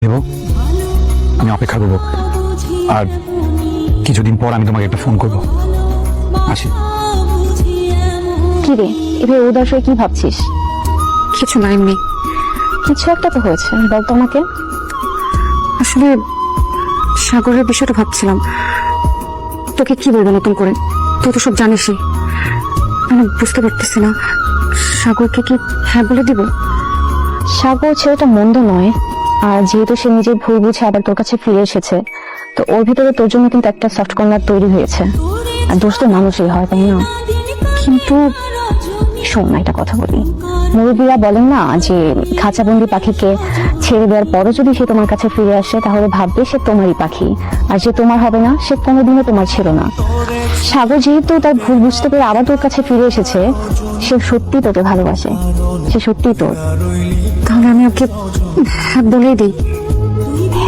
দেব, আমি অপেক্ষা করবো, আর কিছুদিন পর আমি তোমাকে একটা ফোন করবো। আসি। কি রে, এবার উদাস হয়ে কি ভাবছিস? কিছু না, এমনি। কিছু একটা তো হয়েছে, বল তো আমাকে। আসলে সাগরের বিষয়টা ভাবছিলাম, তোকে কি বলবো নতুন করে, তুই তো সব জানিসই। আমি বুঝতে পারতেছি না সাগরকে কি হ্যাঁ বলে দিব। সাগর ছেলেটা মন্দ নয়, আর যেহেতু সে নিজে ভুল বুঝে আবার তোর কাছে ফিরে এসেছে, তো ওর ভিতরে তোর জন্য কিন্তু একটা সফট কর্নার তৈরি হয়েছে। আর দোষ তো মানুষই হয়, তাই না? কিন্তু শোন না, একটা কথা বলি। মুরব্বীরা বলেন না যে খাঁচাবন্দি পাখিকে ছেড়ে দেওয়ার পরও যদি সে তোমার কাছে ফিরে আসে, তাহলে ভাববে সে তোমারই পাখি, আর যে তোমার হবে না সে কোনোদিনও তোমার ছিল না। সাগর যেহেতু তার ভুল বুঝতে পেরে আবার তোর কাছে ফিরে এসেছে, সে সত্যি তোকে ভালোবাসে, সে সত্যি তোর। তাহলে আমি ওকে হ্যাঁ বলেই দিই।